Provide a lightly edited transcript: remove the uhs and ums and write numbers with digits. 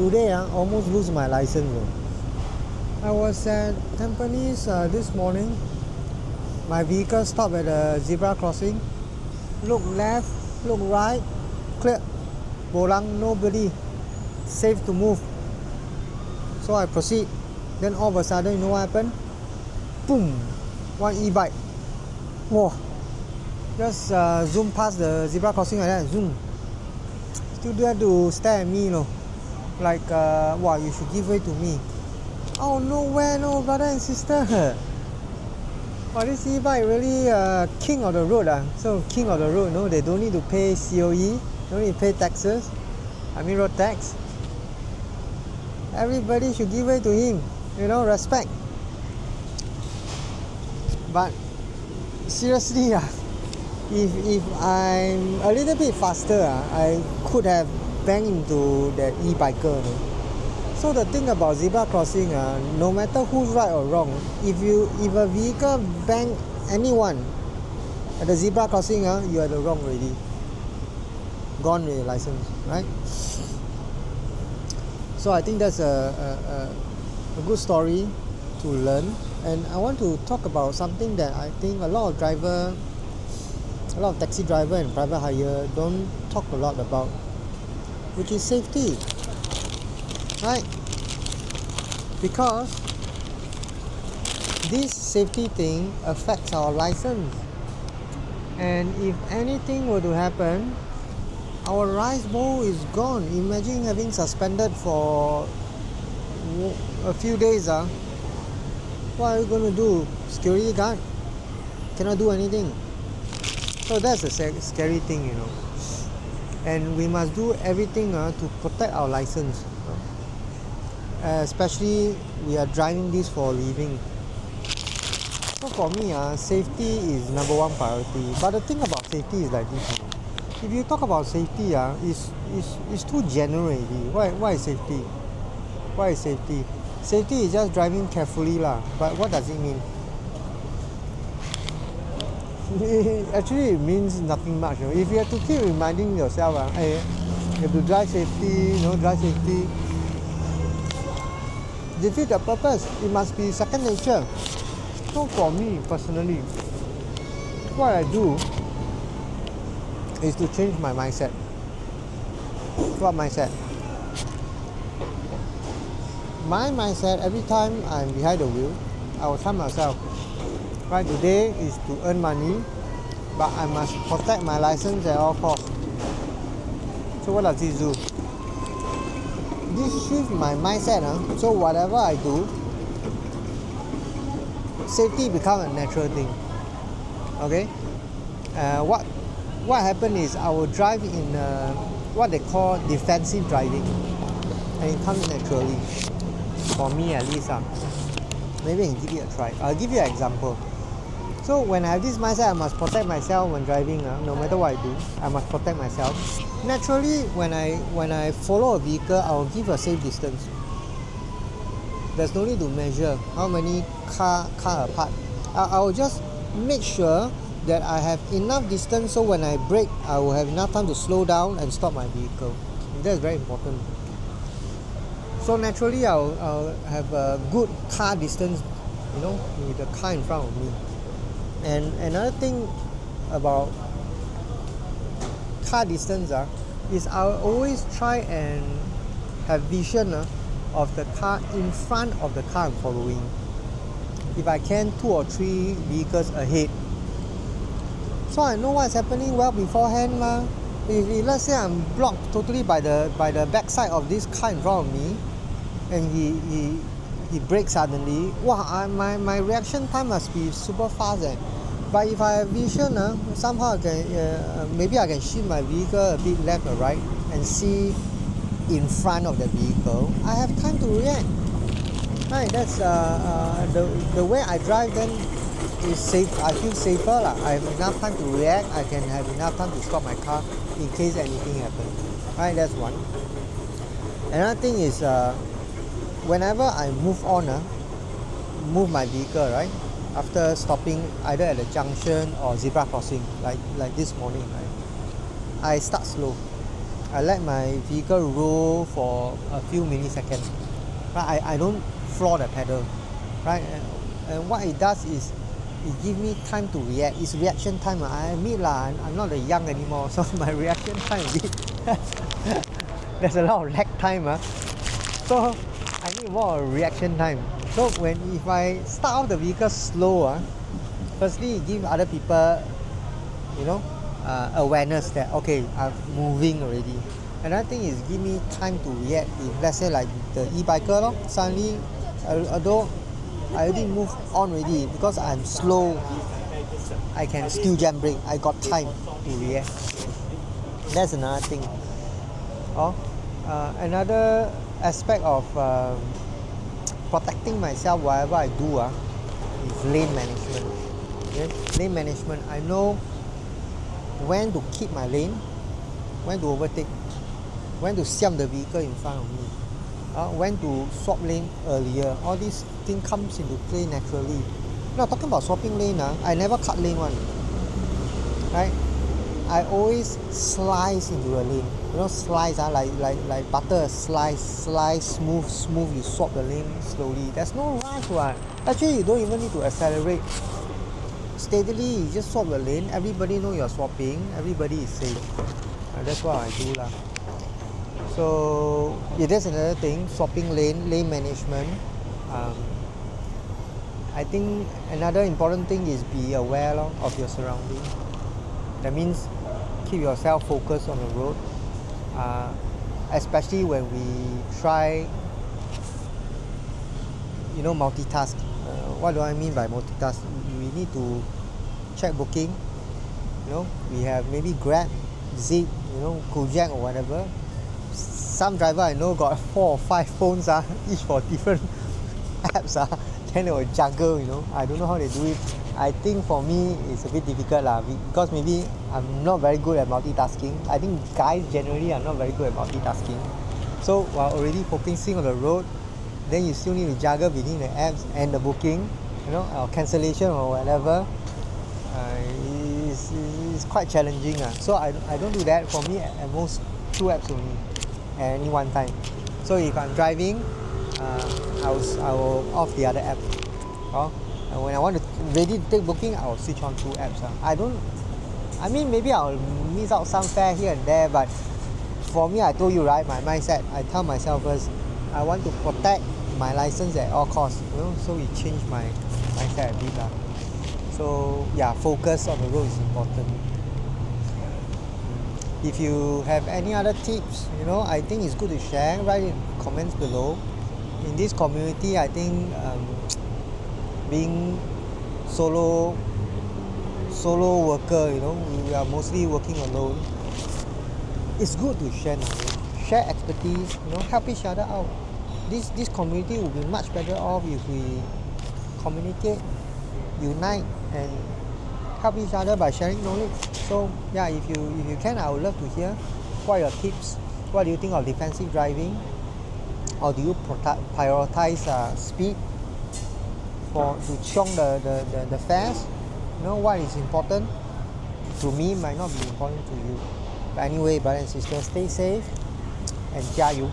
today I almost lose my license. I was at Tampines this morning. My vehicle stopped at a zebra crossing. Look left, look right, clear. Bolang, nobody. Safe to move. So I proceed. Then all of a sudden, you know what happened? Boom! One e-bike. Whoa! Just zoom past the zebra crossing like that. Zoom. Still there to stare at me, like, wow, you should give way to me. Oh, nowhere, no, brother and sister. Wow, this e-bike really king of the road. So king of the road, they don't need to pay COE, don't need to pay taxes. I mean road tax. Everybody should give way to him, respect. But seriously, if I'm a little bit faster, I could have banged into that e-biker. So the thing about zebra crossing, no matter who's right or wrong, if a vehicle bang anyone at the zebra crossing, you are the wrong already. Gone with your license, right? So I think that's a good story to learn. And I want to talk about something that I think a lot of taxi driver and private hire don't talk a lot about, which is safety, right? Because this safety thing affects our license, and if anything were to happen, our rice bowl is gone. Imagine having suspended for a few days. What are you going to do? Security guard? Cannot do anything. So that's a scary thing, And we must do everything to protect our license. Especially we are driving this for a living. So for me, safety is number one priority. But the thing about safety is like this. If you talk about safety, it's too general already. Why is safety? Why is safety? Safety is just driving carefully But what does it mean? Actually, it means nothing much. If you have to keep reminding yourself, hey, you have to drive safety, drive safety. Defeat the purpose. It must be second nature. So for me personally, what I do is to change my mindset. What mindset? My mindset, every time I'm behind the wheel, I will tell myself, right, today is to earn money, but I must protect my license at all costs. So what does this do? This shifts my mindset. So whatever I do, safety becomes a natural thing. Okay? What happened is I will drive in what they call defensive driving, and it comes naturally. For me at least. Maybe I can give it a try. I'll give you an example. So when I have this mindset, I must protect myself when driving. No matter what I do, I must protect myself. Naturally, when I follow a vehicle, I will give a safe distance. There's no need to measure how many car apart. I will just make sure that I have enough distance, so when I brake, I will have enough time to slow down and stop my vehicle. And that's very important. So naturally, I'll have a good car distance, with the car in front of me. And another thing about car distance is I'll always try and have vision of the car in front of the car I'm following. If I can, 2 or 3 vehicles ahead. So I know what's happening well beforehand. If let's say I'm blocked totally by the backside of this car in front of me, and he brakes suddenly, my reaction time must be super fast. But if I have vision, somehow I can maybe I can shift my vehicle a bit left or right and see in front of the vehicle. I have time to react. Right, that's the way I drive. Then is safe. I feel safer. I have enough time to react. I can have enough time to stop my car in case anything happens. Right, that's one. Another thing is whenever I move my vehicle, right, after stopping either at a junction or zebra crossing, like this morning, right, I start slow. I let my vehicle roll for a few milliseconds. Right? I don't floor the pedal. Right? And what it does is it gives me time to react. It's reaction time. I admit I'm not young anymore, so my reaction time a bit there's a lot of lag time. So I need more reaction time. So if I start off the vehicle slow, firstly it gives other people, awareness that okay, I'm moving already. Another thing is give me time to react. If let's say like the e-biker, suddenly although I already move on already because I'm slow, I can still jam brake. I got time to react. That's another thing. Another aspect of protecting myself whatever I do is lane management. Okay? Lane management. I know when to keep my lane, when to overtake, when to siam the vehicle in front of me, when to swap lane earlier. All these things comes into play naturally. Now talking about swapping lane, I never cut lane one. Right? I always slice into a lane. Slice like butter, slice, smooth. You swap the lane slowly. There's no rush one. Actually, you don't even need to accelerate. Steadily, you just swap the lane. Everybody know you're swapping. Everybody is safe. That's what I do lah. So that's another thing. Swapping lane management. I think another important thing is be aware of your surroundings. That means keep yourself focused on the road, especially when we try, multitask. What do I mean by multitask? We need to check booking. We have maybe Grab, Zip, Gojek or whatever. Some driver I know got 4 or 5 phones, each for different apps. Then they will juggle. I don't know how they do it. I think for me it's a bit difficult because maybe I'm not very good at multitasking. I think guys generally are not very good at multitasking. So while already focusing on the road, then you still need to juggle between the apps and the booking, or cancellation or whatever. It's quite challenging. So I don't do that. For me, at most 2 apps only at any one time. So if I'm driving, I will off the other app. And when I want to ready to take booking, I will switch on 2 apps. Maybe I'll miss out some fare here and there, but for me, I told you, right, my mindset, I tell myself first, I want to protect my license at all costs, so it changed my mindset a bit. So yeah, focus on the road is important. If you have any other tips, I think it's good to share. Write in comments below. In this community, I think being solo worker, we are mostly working alone. It's good to share knowledge, share expertise, help each other out. This community will be much better off if we communicate, unite, and help each other by sharing knowledge. So yeah, if you can, I would love to hear what are your tips. What do you think of defensive driving, or do you prioritize speed to chiong the fares? What is important to me might not be important to you. But anyway, brothers and sisters, stay safe and 加油